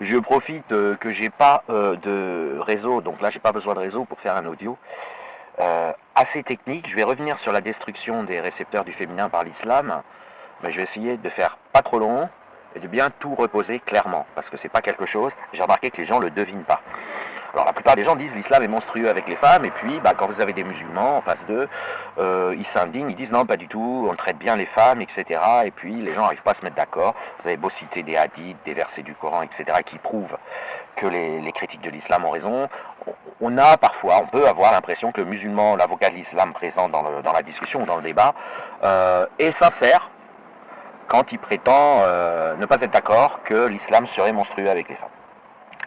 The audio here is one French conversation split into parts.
Je profite que j'ai pas de réseau, donc là j'ai pas besoin de réseau pour faire un audio assez technique. Je vais revenir sur la destruction des récepteurs du féminin par l'islam, mais je vais essayer de faire pas trop long et de bien tout reposer clairement, parce que c'est pas quelque chose, j'ai remarqué que les gens le devinent pas. Alors la plupart des gens disent l'islam est monstrueux avec les femmes, et puis quand vous avez des musulmans en face d'eux, ils s'indignent, ils disent non pas du tout, on traite bien les femmes, etc. Et puis les gens n'arrivent pas à se mettre d'accord. Vous avez beau citer des hadiths, des versets du Coran, etc. qui prouvent que les critiques de l'islam ont raison. On a parfois, on peut avoir l'impression que le musulman, l'avocat de l'islam présent dans la discussion ou dans le débat, est sincère quand il prétend ne pas être d'accord que l'islam serait monstrueux avec les femmes.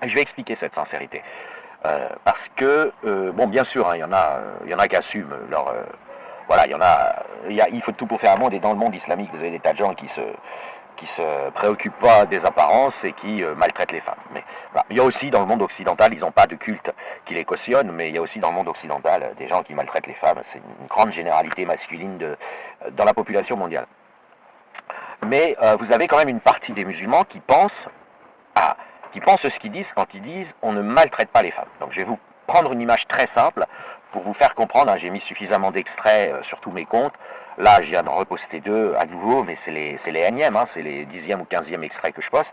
Et je vais expliquer cette sincérité. Parce que, bon, bien sûr, il y en a qui assument leur... voilà, il faut tout pour faire un monde, et dans le monde islamique, vous avez des tas de gens qui se préoccupent pas des apparences et qui maltraitent les femmes. Mais voilà, il y a aussi dans le monde occidental, ils n'ont pas de culte qui les cautionne, mais il y a aussi dans le monde occidental des gens qui maltraitent les femmes. C'est une grande généralité masculine dans la population mondiale. Mais vous avez quand même une partie des musulmans qui pensent ce qu'ils disent quand ils disent on ne maltraite pas les femmes. Donc je vais vous prendre une image très simple pour vous faire comprendre. J'ai mis suffisamment d'extraits sur tous mes comptes. Là, je viens d'en reposter 2 à nouveau, mais c'est les énièmes, c'est les 10e ou 15e extraits que je poste.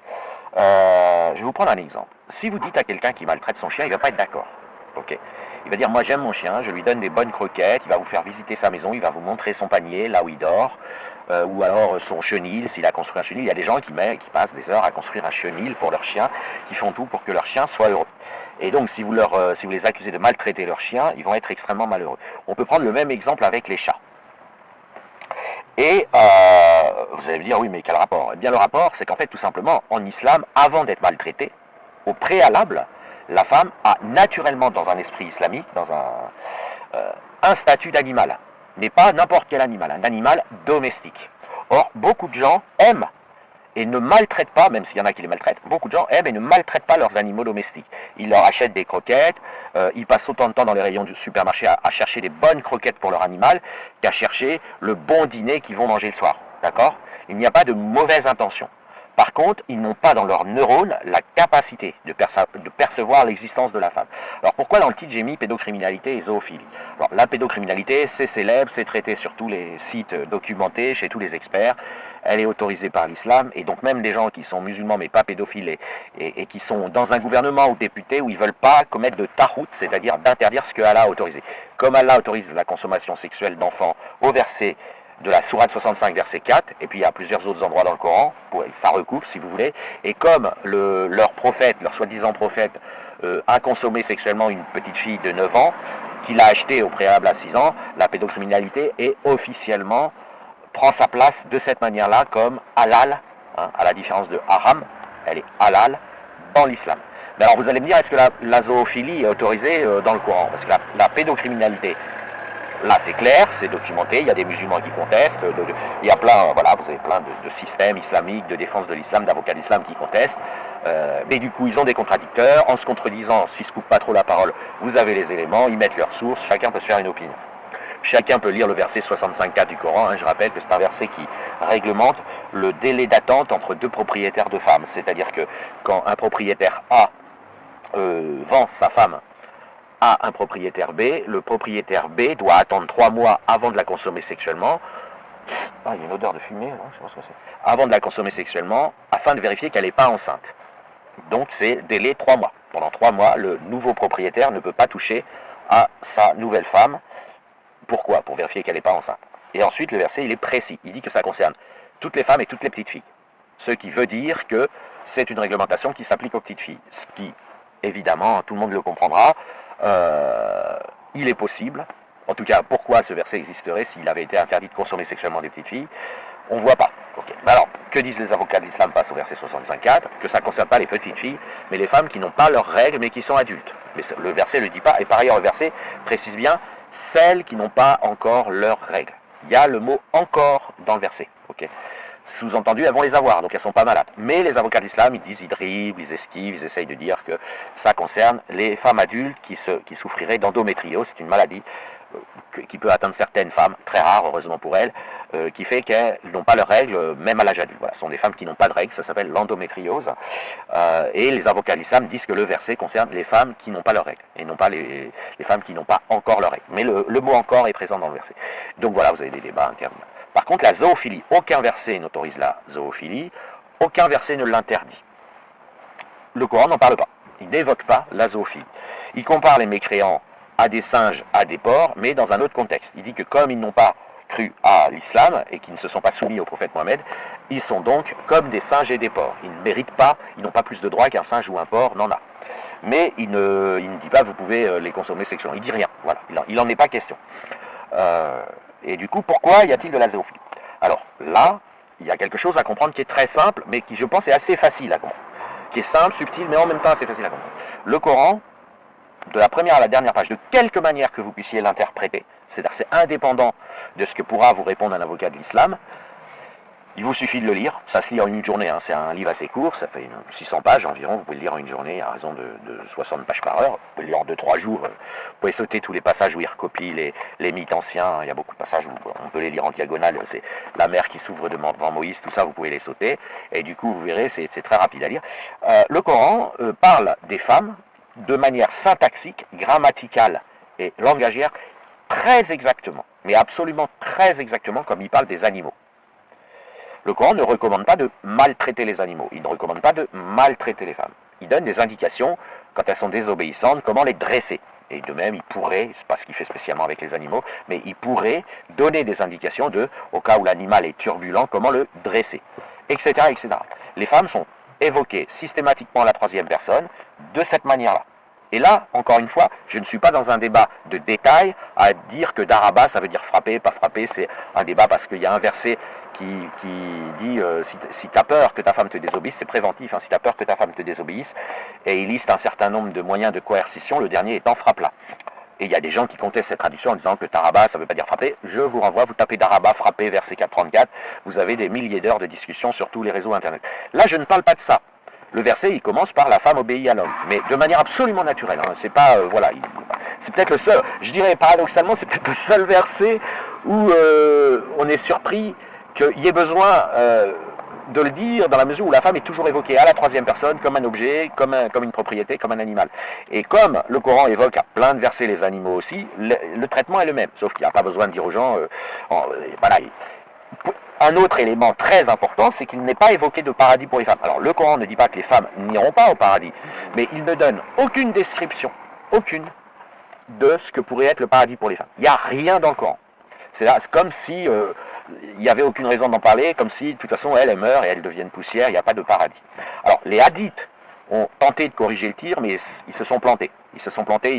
Je vais vous prendre un exemple. Si vous dites à quelqu'un qui maltraite son chien, il ne va pas être d'accord. Okay. Il va dire moi j'aime mon chien, je lui donne des bonnes croquettes, il va vous faire visiter sa maison, il va vous montrer son panier, là où il dort, ou alors son chenil, s'il a construit un chenil. Il y a des gens qui passent des heures à construire un chenil pour leur chien, qui font tout pour que leur chien soit heureux. Et donc si vous les accusez de maltraiter leur chien, ils vont être extrêmement malheureux. On peut prendre le même exemple avec les chats. Et vous allez me dire oui mais quel rapport? Eh bien le rapport c'est qu'en fait tout simplement en islam, avant d'être maltraité, au préalable, la femme a naturellement dans un esprit islamique, dans un statut d'animal, mais pas n'importe quel animal, un animal domestique. Or, beaucoup de gens aiment et ne maltraitent pas, même s'il y en a qui les maltraitent, beaucoup de gens aiment et ne maltraitent pas leurs animaux domestiques. Ils leur achètent des croquettes, ils passent autant de temps dans les rayons du supermarché à chercher des bonnes croquettes pour leur animal qu'à chercher le bon dîner qu'ils vont manger le soir. D'accord? Il n'y a pas de mauvaise intention. Par contre, ils n'ont pas dans leurs neurones la capacité de percevoir l'existence de la femme. Alors pourquoi dans le titre j'ai mis pédocriminalité et zoophilie? Alors la pédocriminalité, c'est célèbre, c'est traité sur tous les sites documentés, chez tous les experts. Elle est autorisée par l'islam, et donc même des gens qui sont musulmans mais pas pédophiles et qui sont dans un gouvernement ou députés où ils ne veulent pas commettre de tarout, c'est-à-dire d'interdire ce que Allah a autorisé. Comme Allah autorise la consommation sexuelle d'enfants au verset de la sourate 65 verset 4, et puis il y a plusieurs autres endroits dans le Coran, ça recoupe si vous voulez, et comme leur prophète, leur soi-disant prophète, a consommé sexuellement une petite fille de 9 ans, qu'il a achetée au préalable à 6 ans, la pédocriminalité est officiellement, prend sa place de cette manière-là comme halal, à la différence de haram, elle est halal dans l'islam. Mais alors vous allez me dire, est-ce que la zoophilie est autorisée dans le Coran? Parce que la pédocriminalité, là c'est clair, c'est documenté, il y a des musulmans qui contestent, il y a plein, voilà, vous avez plein de systèmes islamiques, de défense de l'islam, d'avocats d'islam qui contestent, mais du coup ils ont des contradicteurs, en se contredisant, s'ils ne se coupent pas trop la parole, vous avez les éléments, ils mettent leurs sources, chacun peut se faire une opinion. Chacun peut lire le verset 65 du Coran, je rappelle que c'est un verset qui réglemente le délai d'attente entre deux propriétaires de femmes, c'est-à-dire que quand un propriétaire A vend sa femme à un propriétaire B, le propriétaire B doit attendre 3 mois avant de la consommer sexuellement. Ah, il y a une odeur de fumée, non, je sais pas ce que c'est. Avant de la consommer sexuellement, afin de vérifier qu'elle n'est pas enceinte. Donc c'est délai 3 mois. Pendant 3 mois, le nouveau propriétaire ne peut pas toucher à sa nouvelle femme. Pourquoi? Pour vérifier qu'elle n'est pas enceinte. Et ensuite, le verset, il est précis. Il dit que ça concerne toutes les femmes et toutes les petites filles. Ce qui veut dire que c'est une réglementation qui s'applique aux petites filles. Ce qui, évidemment, tout le monde le comprendra, il est possible, en tout cas, pourquoi ce verset existerait s'il avait été interdit de consommer sexuellement des petites filles? On ne voit pas. Okay. Alors, que disent les avocats de l'islam face au verset 65? Que ça ne concerne pas les petites filles, mais les femmes qui n'ont pas leurs règles, mais qui sont adultes. Mais le verset ne le dit pas, et par ailleurs, le verset précise bien celles qui n'ont pas encore leurs règles. Il y a le mot encore dans le verset. Okay. Sous-entendu, elles vont les avoir, donc elles ne sont pas malades. Mais les avocats de l'islam, ils disent, ils dribblent, ils esquivent, ils essayent de dire que ça concerne les femmes adultes qui souffriraient d'endométriose. C'est une maladie qui peut atteindre certaines femmes, très rare heureusement pour elles, qui fait qu'elles n'ont pas leurs règles, même à l'âge adulte. Voilà, ce sont des femmes qui n'ont pas de règles, ça s'appelle l'endométriose. Et les avocats de l'islam disent que le verset concerne les femmes qui n'ont pas leurs règles, et non pas les femmes qui n'ont pas encore leurs règles. Mais le mot encore est présent dans le verset. Donc voilà, vous avez des débats interminables. Par contre, la zoophilie, aucun verset n'autorise la zoophilie, aucun verset ne l'interdit. Le Coran n'en parle pas, il n'évoque pas la zoophilie. Il compare les mécréants à des singes, à des porcs, mais dans un autre contexte. Il dit que comme ils n'ont pas cru à l'islam et qui ne se sont pas soumis au prophète Mohammed, ils sont donc comme des singes et des porcs. Ils ne méritent pas, ils n'ont pas plus de droits qu'un singe ou un porc n'en a. Mais il ne dit pas vous pouvez les consommer sexuellement. Il dit rien. Voilà, il n'en est pas question. Et du coup, pourquoi y a-t-il de la zoophilie? Alors là, il y a quelque chose à comprendre qui est très simple, mais qui je pense est assez facile à comprendre. Qui est simple, subtil, mais en même temps assez facile à comprendre. Le Coran, de la première à la dernière page, de quelque manière que vous puissiez l'interpréter, c'est-à-dire c'est indépendant de ce que pourra vous répondre un avocat de l'islam, il vous suffit de le lire, ça se lit en une journée, hein. C'est un livre assez court, ça fait 600 pages environ, vous pouvez le lire en une journée à raison de 60 pages par heure, vous pouvez le lire en 2-3 jours, vous pouvez sauter tous les passages où il recopie les mythes anciens, il y a beaucoup de passages où on peut les lire en diagonale, c'est la mer qui s'ouvre devant Moïse, tout ça vous pouvez les sauter, et du coup vous verrez, c'est très rapide à lire. Le Coran parle des femmes de manière syntaxique, grammaticale et langagière, très exactement, mais absolument très exactement comme il parle des animaux. Le Coran ne recommande pas de maltraiter les animaux, il ne recommande pas de maltraiter les femmes. Il donne des indications, quand elles sont désobéissantes, comment les dresser. Et de même, il pourrait, c'est pas ce qu'il fait spécialement avec les animaux, mais il pourrait donner des indications au cas où l'animal est turbulent, comment le dresser, etc., etc. Les femmes sont évoquées systématiquement à la troisième personne de cette manière-là. Et là, encore une fois, je ne suis pas dans un débat de détail à dire que daraba, ça veut dire frapper, pas frapper, c'est un débat parce qu'il y a un verset qui dit si tu as peur que ta femme te désobéisse, c'est préventif, hein, si tu as peur que ta femme te désobéisse, et il liste un certain nombre de moyens de coercition, le dernier étant frappe-la. Et il y a des gens qui contestent cette traduction en disant que taraba, ça ne veut pas dire frapper. Je vous renvoie, vous tapez daraba, frapper, verset 434, vous avez des milliers d'heures de discussion sur tous les réseaux internet. Là, je ne parle pas de ça. Le verset, il commence par la femme obéit à l'homme, mais de manière absolument naturelle. Hein. C'est pas, voilà, c'est peut-être le seul, je dirais paradoxalement, c'est peut-être le seul verset où on est surpris qu'il y ait besoin de le dire dans la mesure où la femme est toujours évoquée à la troisième personne comme un objet, comme une propriété, comme un animal. Et comme le Coran évoque à plein de versets les animaux aussi, le traitement est le même, sauf qu'il n'y a pas besoin de dire aux gens, voilà. Un autre élément très important, c'est qu'il n'est pas évoqué de paradis pour les femmes. Alors le Coran ne dit pas que les femmes n'iront pas au paradis, mais il ne donne aucune description, aucune, de ce que pourrait être le paradis pour les femmes. Il n'y a rien dans le Coran. C'est comme si il n'y avait aucune raison d'en parler, comme si de toute façon elles meurent et elles deviennent poussière, il n'y a pas de paradis. Alors les hadiths ont tenté de corriger le tir, mais ils se sont plantés. Ils se sont plantés,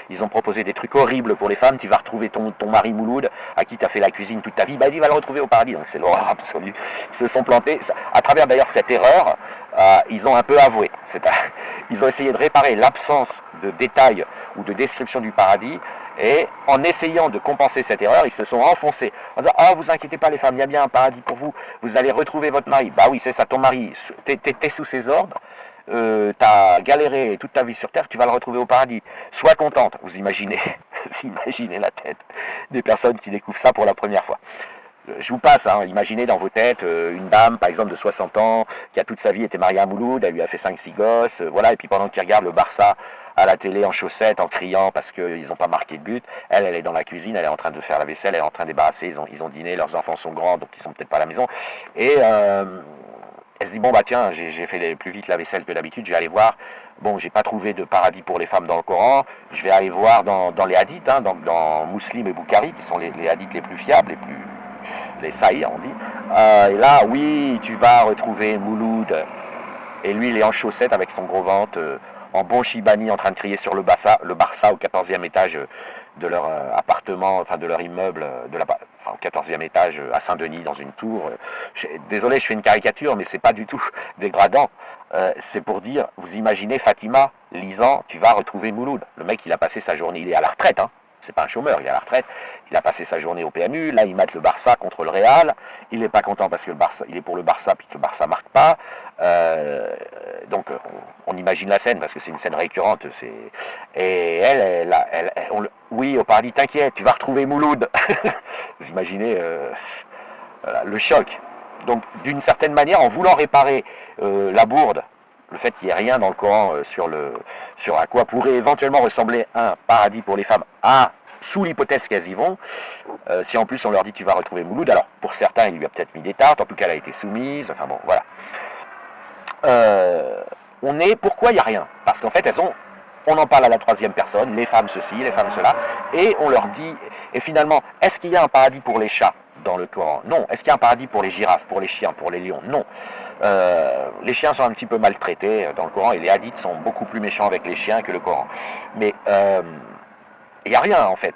ils ont proposé des trucs horribles pour les femmes. Tu vas retrouver ton mari Mouloud, à qui tu as fait la cuisine toute ta vie, bah il va le retrouver au paradis. Donc c'est l'horreur absolue. Ils se sont plantés. À travers d'ailleurs cette erreur, ils ont un peu avoué. Ils ont essayé de réparer l'absence de détails ou de description du paradis, et en essayant de compenser cette erreur, ils se sont enfoncés. En disant, ah, vous inquiétez pas les femmes, il y a bien un paradis pour vous, vous allez retrouver votre mari. Bah oui, c'est ça, ton mari, t'es sous ses ordres, t'as galéré toute ta vie sur Terre, tu vas le retrouver au paradis. Sois contente. Vous imaginez, vous imaginez la tête des personnes qui découvrent ça pour la première fois. Je vous passe, hein, imaginez dans vos têtes une dame, par exemple, de 60 ans, qui a toute sa vie été mariée à Mouloud, elle lui a fait 5-6 gosses, voilà, et puis pendant qu'il regarde le Barça à la télé en chaussettes, en criant parce qu'ils n'ont pas marqué de but, elle est dans la cuisine, elle est en train de faire la vaisselle, elle est en train de débarrasser, ils ont dîné, leurs enfants sont grands, donc ils sont peut-être pas à la maison, et elle se dit, bon bah tiens, j'ai fait plus vite la vaisselle que d'habitude, je vais aller voir, bon, j'ai pas trouvé de paradis pour les femmes dans le Coran, je vais aller voir dans les hadiths, hein, dans Muslim et Bukhari, qui sont les hadiths les plus fiables, les sahih, on dit. Et là, oui, tu vas retrouver Mouloud, et lui, il est en chaussettes avec son gros ventre, en bon Chibani, en train de crier sur le Barça au 14e étage de leur appartement, enfin de leur immeuble, au 14e étage à Saint-Denis, dans une tour. Désolé, je fais une caricature, mais c'est pas du tout dégradant. C'est pour dire, vous imaginez Fatima lisant, tu vas retrouver Mouloud. Le mec, il a passé sa journée, il est à la retraite, hein. C'est pas un chômeur, il est à la retraite, il a passé sa journée au PMU, là il mate le Barça contre le Real, il n'est pas content parce que il est pour le Barça puis que le Barça marque pas, donc on imagine la scène parce que c'est une scène récurrente, et elle oui au paradis, t'inquiète, tu vas retrouver Mouloud. Vous imaginez Voilà, le choc. Donc d'une certaine manière, en voulant réparer la bourde, le fait qu'il n'y ait rien dans le Coran sur à quoi pourrait éventuellement ressembler un paradis pour les femmes, sous l'hypothèse qu'elles y vont, si en plus on leur dit tu vas retrouver Mouloud, alors pour certains il lui a peut-être mis des tartes, en tout cas elle a été soumise, enfin bon voilà. Pourquoi il n'y a rien? Parce qu'en fait on en parle à la troisième personne, les femmes ceci, les femmes cela, et on leur dit, et finalement, est-ce qu'il y a un paradis pour les chats dans le Coran? Non. Est-ce qu'il y a un paradis pour les girafes, pour les chiens, pour les lions? Non. Les chiens sont un petit peu maltraités dans le Coran, et les hadiths sont beaucoup plus méchants avec les chiens que le Coran. Mais il n'y a rien en fait.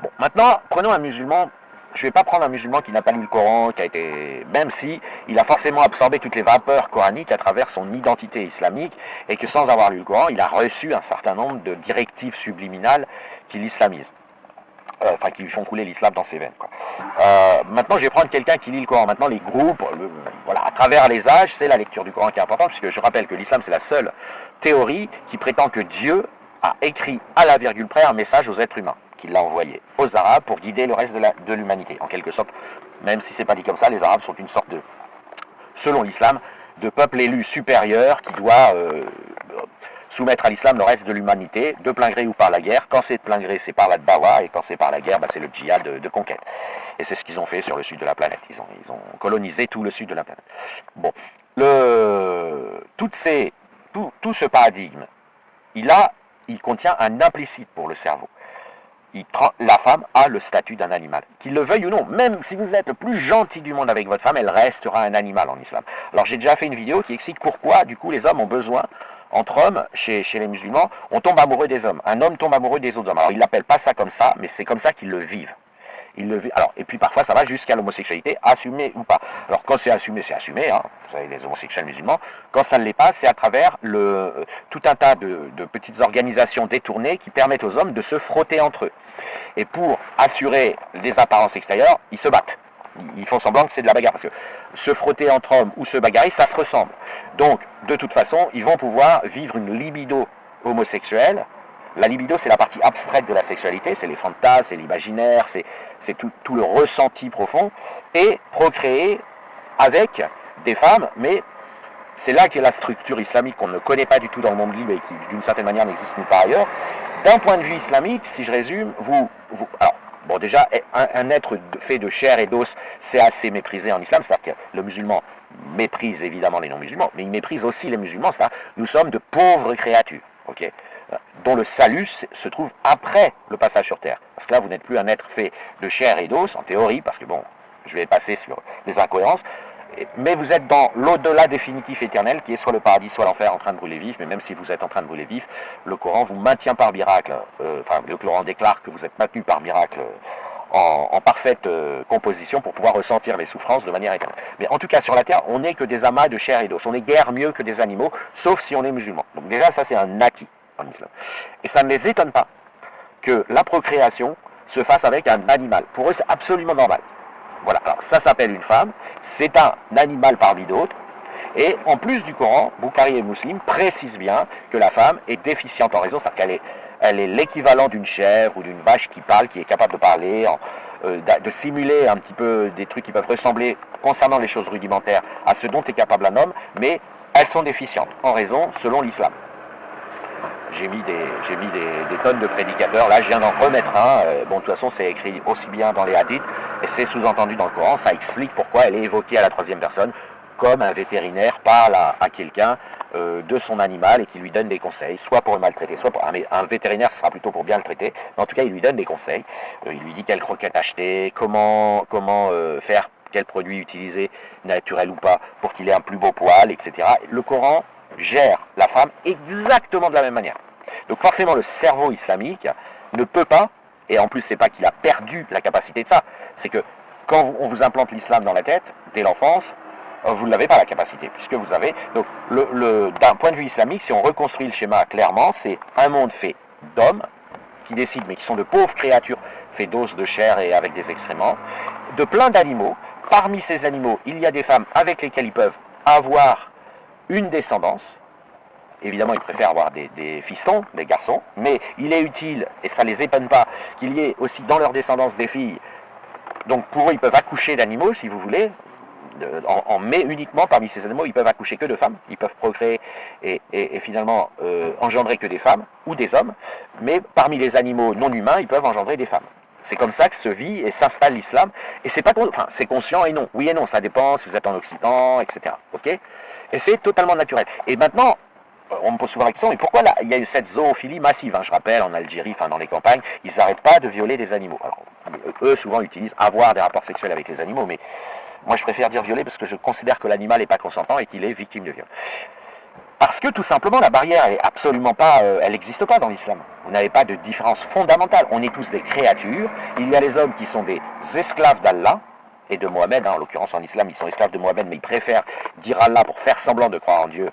Bon, maintenant, prenons un musulman. Je ne vais pas prendre un musulman qui n'a pas lu le Coran, qui a été, même si il a forcément absorbé toutes les vapeurs coraniques à travers son identité islamique, et que sans avoir lu le Coran, il a reçu un certain nombre de directives subliminales qui l'islamisent. Enfin, qui lui font couler l'islam dans ses veines, quoi. Maintenant, je vais prendre quelqu'un qui lit le Coran. Maintenant, les groupes, voilà, à travers les âges, c'est la lecture du Coran qui est importante, puisque je rappelle que l'islam, c'est la seule théorie qui prétend que Dieu a écrit à la virgule près un message aux êtres humains, qu'il l'a envoyé aux Arabes pour guider le reste de l'humanité. En quelque sorte, même si c'est pas dit comme ça, les Arabes sont une sorte de, selon l'islam, de peuple élu supérieur qui doit soumettre à l'islam le reste de l'humanité, de plein gré ou par la guerre. Quand c'est de plein gré, c'est par la dawa, et quand c'est par la guerre, c'est le djihad de conquête. Et c'est ce qu'ils ont fait sur le sud de la planète. Ils ont colonisé tout le sud de la planète. Bon, tout ce paradigme, il contient un implicite pour le cerveau. La femme a le statut d'un animal. Qu'il le veuille ou non, même si vous êtes le plus gentil du monde avec votre femme, elle restera un animal en islam. Alors j'ai déjà fait une vidéo qui explique pourquoi, du coup, les hommes ont besoin, entre hommes, chez les musulmans, on tombe amoureux des hommes. Un homme tombe amoureux des autres hommes. Alors ils l'appellent pas ça comme ça, mais c'est comme ça qu'ils le vivent. Alors, et puis parfois ça va jusqu'à l'homosexualité, assumée ou pas. Alors quand c'est assumé, hein, vous savez, les homosexuels musulmans. Quand ça ne l'est pas, c'est à travers tout un tas de petites organisations détournées qui permettent aux hommes de se frotter entre eux. Et pour assurer des apparences extérieures, ils se battent. Ils font semblant que c'est de la bagarre, parce que se frotter entre hommes ou se bagarrer, ça se ressemble. Donc, de toute façon, ils vont pouvoir vivre une libido homosexuelle. La libido, c'est la partie abstraite de la sexualité, c'est les fantasmes, c'est l'imaginaire, c'est tout le ressenti profond, et procréer avec des femmes, mais c'est là qu'est la structure islamique qu'on ne connaît pas du tout dans le monde libre et qui, d'une certaine manière, n'existe nulle part ailleurs. D'un point de vue islamique, si je résume, alors, bon, déjà, un être fait de chair et d'os, c'est assez méprisé en islam, c'est-à-dire que le musulman méprise évidemment les non-musulmans, mais il méprise aussi les musulmans, c'est-à-dire nous sommes de pauvres créatures, ok, dont le salut se trouve après le passage sur terre. Parce que là, vous n'êtes plus un être fait de chair et d'os, en théorie, parce que bon, je vais passer sur des incohérences, mais vous êtes dans l'au-delà définitif éternel, qui est soit le paradis, soit l'enfer en train de brûler vif, mais même si vous êtes en train de brûler vif, le Coran vous maintient par miracle, le Coran déclare que vous êtes maintenu par miracle en parfaite composition pour pouvoir ressentir les souffrances de manière éternelle. Mais en tout cas, sur la terre, on n'est que des amas de chair et d'os. On est guère mieux que des animaux, sauf si on est musulman. Donc déjà, ça c'est un acquis en islam. Et ça ne les étonne pas que la procréation se fasse avec un animal. Pour eux, c'est absolument normal. Voilà, alors ça s'appelle une femme, c'est un animal parmi d'autres, et en plus du Coran, Bukhari et Muslim précisent bien que la femme est déficiente en raison, c'est-à-dire qu'elle est l'équivalent d'une chèvre ou d'une vache qui parle, qui est capable de parler, de simuler un petit peu des trucs qui peuvent ressembler, concernant les choses rudimentaires, à ce dont est capable un homme, mais elles sont déficientes en raison, selon l'islam. J'ai mis des tonnes de prédicateurs, là je viens d'en remettre un, bon de toute façon c'est écrit aussi bien dans les hadiths, et c'est sous-entendu dans le Coran, ça explique pourquoi elle est évoquée à la troisième personne, comme un vétérinaire parle à quelqu'un de son animal et qui lui donne des conseils, soit pour le maltraiter, soit pour... Un vétérinaire ce sera plutôt pour bien le traiter, mais en tout cas il lui donne des conseils, il lui dit quelle croquette acheter, comment faire, quel produit utiliser, naturel ou pas, pour qu'il ait un plus beau poil, etc. Le Coran gère la femme exactement de la même manière. Donc forcément le cerveau islamique ne peut pas, et en plus c'est pas qu'il a perdu la capacité de ça, c'est que quand on vous implante l'islam dans la tête, dès l'enfance, vous n'avez pas la capacité, puisque vous avez... Donc d'un point de vue islamique, si on reconstruit le schéma clairement, c'est un monde fait d'hommes qui décident, mais qui sont de pauvres créatures, faits d'os, de chair et avec des excréments, de plein d'animaux. Parmi ces animaux, il y a des femmes avec lesquelles ils peuvent avoir une descendance. Évidemment, ils préfèrent avoir des fistons, des garçons, mais il est utile, et ça ne les étonne pas, qu'il y ait aussi dans leur descendance des filles Donc pour eux, ils peuvent accoucher d'animaux, si vous voulez, mais uniquement parmi ces animaux, ils peuvent accoucher que de femmes, ils peuvent procréer et finalement engendrer que des femmes ou des hommes, mais parmi les animaux non humains, ils peuvent engendrer des femmes. C'est comme ça que se vit et s'installe l'islam, et c'est pas, enfin, c'est conscient et non. Oui et non, ça dépend si vous êtes en Occident, etc. Ok. Et c'est totalement naturel. Et maintenant, on me pose souvent la question, mais pourquoi là, il y a eu cette zoophilie massive, hein, je rappelle, en Algérie, enfin dans les campagnes, ils n'arrêtent pas de violer des animaux. Alors, eux souvent utilisent avoir des rapports sexuels avec les animaux, mais moi je préfère dire violer parce que je considère que l'animal n'est pas consentant et qu'il est victime de viol. Parce que tout simplement la barrière elle est absolument pas, elle n'existe pas dans l'islam. Vous n'avez pas de différence fondamentale. On est tous des créatures. Il y a les hommes qui sont des esclaves d'Allah et de Mohamed. Hein, en l'occurrence en islam ils sont esclaves de Mohamed, mais ils préfèrent dire Allah pour faire semblant de croire en Dieu.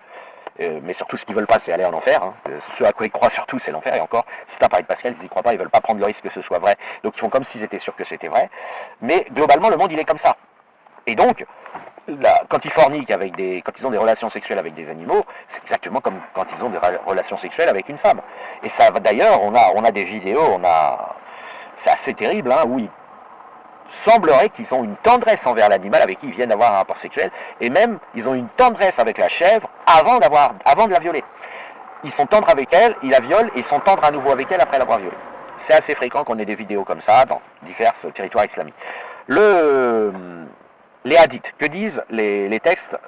Mais surtout ce qu'ils veulent pas c'est aller en enfer. Hein. Ce à quoi ils croient surtout c'est l'enfer. Et encore, c'est un pari de Pascal, ils y croient pas, ils veulent pas prendre le risque que ce soit vrai. Donc ils font comme s'ils étaient sûrs que c'était vrai. Mais globalement le monde il est comme ça. Et donc, là, quand ils forniquent quand ils ont des relations sexuelles avec des animaux, c'est exactement comme quand ils ont des relations sexuelles avec une femme. Et ça, d'ailleurs, on a des vidéos, c'est assez terrible, hein, où il semblerait qu'ils ont une tendresse envers l'animal avec qui ils viennent avoir un rapport sexuel, et même ils ont une tendresse avec la chèvre avant de la violer. Ils sont tendres avec elle, ils la violent, et ils sont tendres à nouveau avec elle après l'avoir violée. C'est assez fréquent qu'on ait des vidéos comme ça dans divers territoires islamiques. Les hadiths, que disent les textes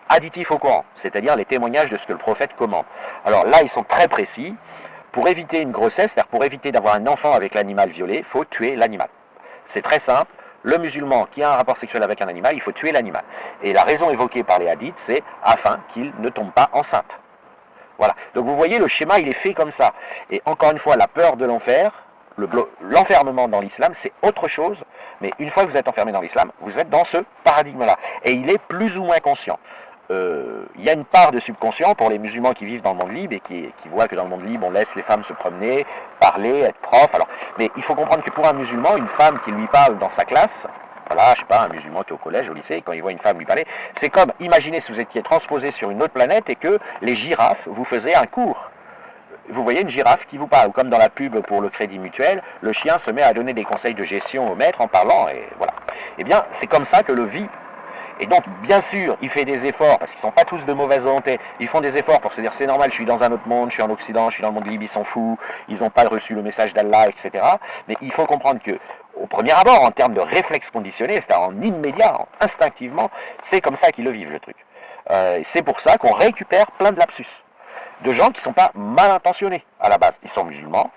additifs au Coran, c'est-à-dire les témoignages de ce que le prophète commande. Alors là, ils sont très précis. Pour éviter une grossesse, c'est-à-dire pour éviter d'avoir un enfant avec l'animal violé, il faut tuer l'animal. C'est très simple. Le musulman qui a un rapport sexuel avec un animal, il faut tuer l'animal. Et la raison évoquée par les hadiths, c'est afin qu'il ne tombe pas enceinte. Voilà. Donc vous voyez, le schéma, il est fait comme ça. Et encore une fois, la peur de l'enfer, l'enfermement dans l'islam, c'est autre chose. Mais une fois que vous êtes enfermé dans l'islam, vous êtes dans ce paradigme-là. Et il est plus ou moins conscient. Il y a une part de subconscient pour les musulmans qui vivent dans le monde libre et qui voient que dans le monde libre, on laisse les femmes se promener, parler, être prof. Alors, mais il faut comprendre que pour un musulman, une femme qui lui parle dans sa classe, voilà, je sais pas, un musulman qui est au collège, au lycée, et quand il voit une femme lui parler, c'est comme, imaginez si vous étiez transposé sur une autre planète et que les girafes vous faisaient un cours. Vous voyez une girafe qui vous parle, comme dans la pub pour le crédit mutuel, le chien se met à donner des conseils de gestion au maître en parlant, et voilà. Eh bien, c'est comme ça que le vit. Et donc, bien sûr, il fait des efforts, parce qu'ils ne sont pas tous de mauvaise volonté, ils font des efforts pour se dire, c'est normal, je suis dans un autre monde, je suis en Occident, je suis dans le monde libre, ils s'en foutent, ils n'ont pas reçu le message d'Allah, etc. Mais il faut comprendre que, au premier abord, en termes de réflexe conditionné, c'est-à-dire en immédiat, instinctivement, c'est comme ça qu'ils le vivent, le truc. C'est pour ça qu'on récupère plein de lapsus. De gens qui ne sont pas mal intentionnés à la base. Ils sont musulmans.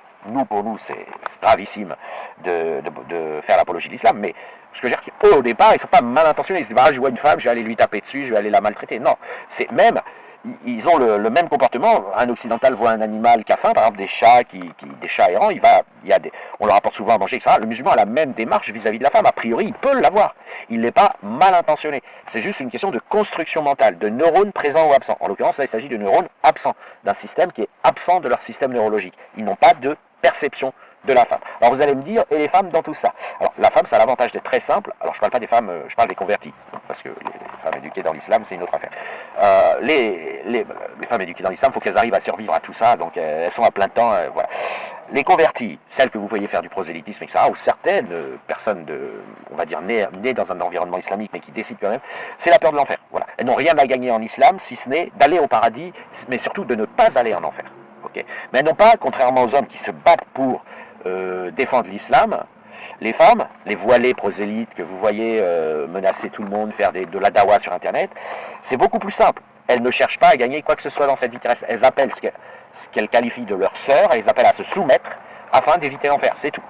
Pour nous, c'est gravissime de faire l'apologie de l'islam, mais ce que je veux dire, qu'au départ, ils ne sont pas mal intentionnés. Ils se disent, ah, je vois une femme, je vais aller lui taper dessus, je vais aller la maltraiter. Non, c'est même, ils ont le même comportement. Un occidental voit un animal qui a faim, par exemple des chats, des chats errants, on leur apporte souvent à manger, etc. Le musulman a la même démarche vis-à-vis de la femme. A priori, il peut l'avoir. Il n'est pas mal intentionné. C'est juste une question de construction mentale, de neurones présents ou absents. En l'occurrence, là, il s'agit de neurones absents, d'un système qui est absent de leur système neurologique. Ils n'ont pas de perception de la femme. Alors vous allez me dire, et les femmes dans tout ça? Alors la femme, ça a l'avantage d'être très simple. Alors je parle pas des femmes, je parle des convertis, parce que les femmes éduquées dans l'islam, c'est une autre affaire. Les femmes éduquées dans l'islam, il faut qu'elles arrivent à survivre à tout ça, donc elles sont à plein temps, voilà. Les convertis, celles que vous voyez faire du prosélytisme, etc., ou certaines personnes on va dire, nées dans un environnement islamique, mais qui décident quand même, c'est la peur de l'enfer. Voilà. Elles n'ont rien à gagner en islam, si ce n'est d'aller au paradis, mais surtout de ne pas aller en enfer. Okay. Mais non pas, contrairement aux hommes qui se battent pour défendre l'islam, les femmes, les voilées prosélytes que vous voyez menacer tout le monde, faire de la dawa sur Internet, c'est beaucoup plus simple. Elles ne cherchent pas à gagner quoi que ce soit dans cette vie terrestre. Elles appellent ce qu'elles qualifient de leur sœur, elles appellent à se soumettre afin d'éviter l'enfer, c'est tout.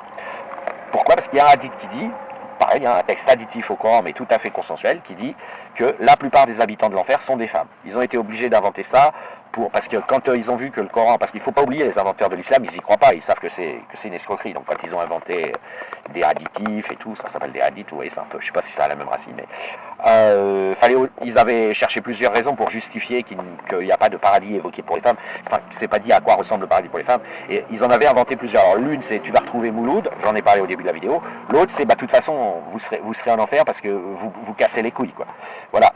Pourquoi? Parce qu'il y a un hadith qui dit, pareil, il y a un texte additif au Coran, mais tout à fait consensuel, qui dit que la plupart des habitants de l'enfer sont des femmes. Ils ont été obligés d'inventer ça, parce que quand ils ont vu que le Coran, parce qu'il ne faut pas oublier les inventeurs de l'islam, ils n'y croient pas, ils savent que c'est une escroquerie. Donc quand ils ont inventé des additifs et tout, ça s'appelle des hadiths, vous voyez, c'est un peu, je ne sais pas si ça a la même racine, mais ils avaient cherché plusieurs raisons pour justifier qu'il n'y a pas de paradis évoqué pour les femmes. Enfin, c'est pas dit à quoi ressemble le paradis pour les femmes. Et ils en avaient inventé plusieurs. Alors l'une, c'est tu vas retrouver Mouloud, j'en ai parlé au début de la vidéo. L'autre, c'est de toute façon, vous serez en enfer parce que vous cassez les couilles, quoi. Voilà.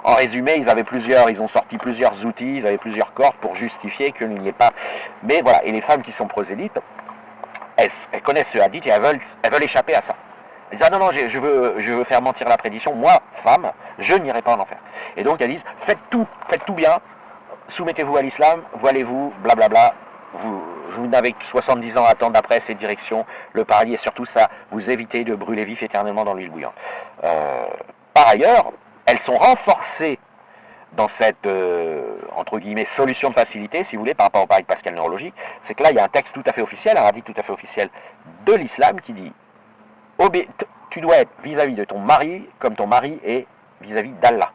En résumé, ils ont sorti plusieurs outils, ils avaient plusieurs cordes pour justifier qu'il n'y ait pas. Mais voilà, et les femmes qui sont prosélytes, elles connaissent ce hadith et elles veulent échapper à ça. Elles disent, ah non, non, je veux faire mentir la prédiction. Moi, femme, je n'irai pas en enfer. Et donc elles disent, faites tout bien, soumettez-vous à l'islam, voilez-vous, blablabla. Vous n'avez que 70 ans à attendre après ces directions, le paradis, et surtout ça, vous évitez de brûler vif éternellement dans l'huile bouillante. Par ailleurs, elles sont renforcées dans cette, entre guillemets, solution de facilité, si vous voulez, par rapport au pareil Pascal neurologique, c'est que là, il y a un texte tout à fait officiel, un hadith tout à fait officiel de l'islam qui dit tu dois être vis-à-vis de ton mari comme ton mari est vis-à-vis d'Allah.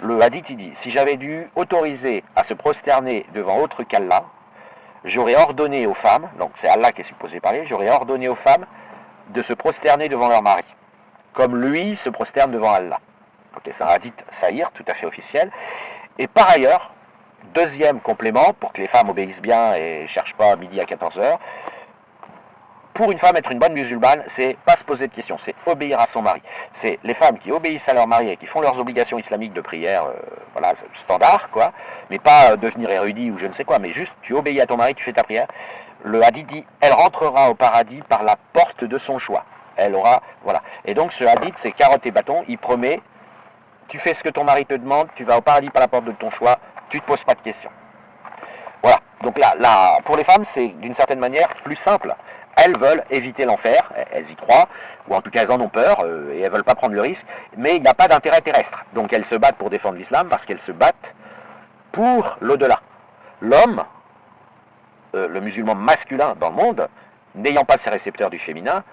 Le hadith, il dit, si j'avais dû autoriser à se prosterner devant autre qu'Allah, j'aurais ordonné aux femmes, donc c'est Allah qui est supposé parler, j'aurais ordonné aux femmes de se prosterner devant leur mari, comme lui se prosterne devant Allah. Ok, c'est un hadith sahih, tout à fait officiel. Et par ailleurs, deuxième complément, pour que les femmes obéissent bien et ne cherchent pas à midi à 14h, pour une femme, être une bonne musulmane, c'est pas se poser de questions, c'est obéir à son mari. C'est les femmes qui obéissent à leur mari et qui font leurs obligations islamiques de prière, voilà, standard, quoi, mais pas devenir érudit ou je ne sais quoi, mais juste tu obéis à ton mari, tu fais ta prière. Le hadith dit, elle rentrera au paradis par la porte de son choix. Elle aura, voilà. Et donc ce hadith, c'est carotte et bâton, il promet, tu fais ce que ton mari te demande, tu vas au paradis par la porte de ton choix, tu te poses pas de questions. Voilà. Donc là, pour les femmes, c'est d'une certaine manière plus simple. Elles veulent éviter l'enfer, elles y croient, ou en tout cas elles en ont peur, et elles ne veulent pas prendre le risque, mais il n'y a pas d'intérêt terrestre. Donc elles se battent pour défendre l'islam, parce qu'elles se battent pour l'au-delà. L'homme, le musulman masculin dans le monde, n'ayant pas ses récepteurs du féminin,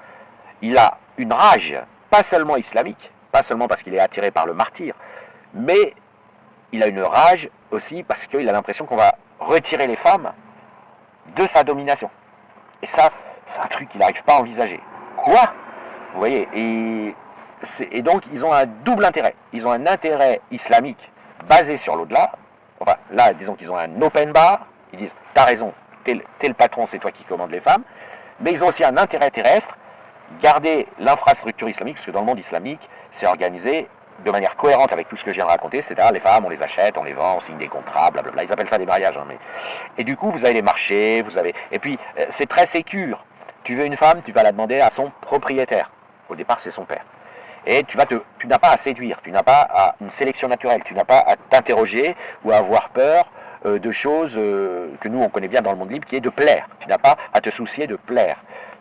il a une rage, pas seulement islamique, pas seulement parce qu'il est attiré par le martyr, mais il a une rage aussi parce qu'il a l'impression qu'on va retirer les femmes de sa domination. Et ça, c'est un truc qu'il n'arrive pas à envisager. Quoi? Vous voyez, et donc ils ont un double intérêt. Ils ont un intérêt islamique basé sur l'au-delà. Enfin, là, disons qu'ils ont un open bar. Ils disent, t'as raison, t'es le patron, c'est toi qui commandes les femmes. Mais ils ont aussi un intérêt terrestre, garder l'infrastructure islamique, parce que dans le monde islamique, c'est organisé de manière cohérente avec tout ce que je viens de raconter, c'est-à-dire les femmes, on les achète, on les vend, on signe des contrats, blablabla, ils appellent ça des mariages. Hein, mais... Et du coup, vous avez les marchés, vous avez... Et puis, c'est très sécure. Tu veux une femme, tu vas la demander à son propriétaire. Au départ, c'est son père. Et tu n'as pas à séduire, tu n'as pas à une sélection naturelle, tu n'as pas à t'interroger ou à avoir peur de choses que nous, on connaît bien dans le monde libre, qui est de plaire. Tu n'as pas à te soucier de plaire.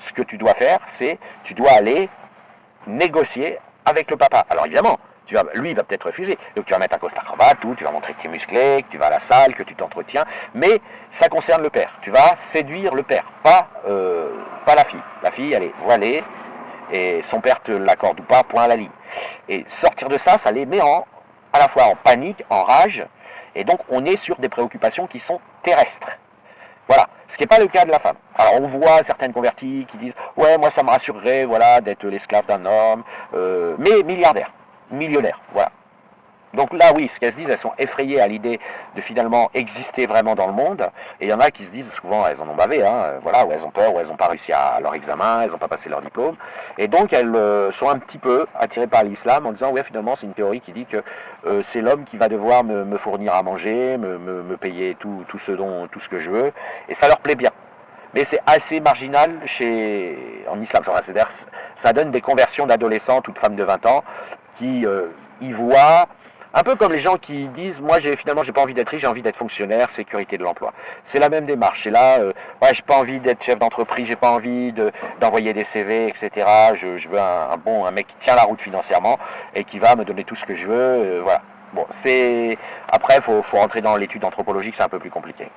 Ce que tu dois faire, c'est, tu dois aller négocier avec le papa. Alors évidemment, lui, il va peut-être refuser. Donc tu vas mettre un costard cravate, tu vas montrer que tu es musclé, que tu vas à la salle, que tu t'entretiens. Mais ça concerne le père. Tu vas séduire le père, pas la fille. La fille, elle est voilée, et son père te l'accorde ou pas, point à la ligne. Et sortir de ça, ça les met à la fois en panique, en rage, et donc on est sur des préoccupations qui sont terrestres. Voilà, ce qui n'est pas le cas de la femme. Alors on voit certaines converties qui disent « Ouais, moi ça me rassurerait voilà, d'être l'esclave d'un homme, mais milliardaire, millionnaire, voilà. » Donc là, oui, ce qu'elles se disent, elles sont effrayées à l'idée de finalement exister vraiment dans le monde. Et il y en a qui se disent, souvent elles en ont bavé, hein, voilà, où elles ont peur, où elles n'ont pas réussi à leur examen, elles n'ont pas passé leur diplôme. Et donc elles sont un petit peu attirées par l'islam en disant, ouais, finalement, c'est une théorie qui dit que c'est l'homme qui va devoir me fournir à manger, me payer tout ce que je veux. Et ça leur plaît bien. Mais c'est assez marginal en islam. C'est-à-dire, ça donne des conversions d'adolescentes ou de femmes de 20 ans qui y voient... Un peu comme les gens qui disent, moi finalement j'ai pas envie d'être riche, j'ai envie d'être fonctionnaire, sécurité de l'emploi. C'est la même démarche. C'est là, ouais, j'ai pas envie d'être chef d'entreprise, j'ai pas envie d'envoyer des CV, etc. Je veux un mec qui tient la route financièrement et qui va me donner tout ce que je veux. Voilà. Bon, après faut rentrer dans l'étude anthropologique, c'est un peu plus compliqué.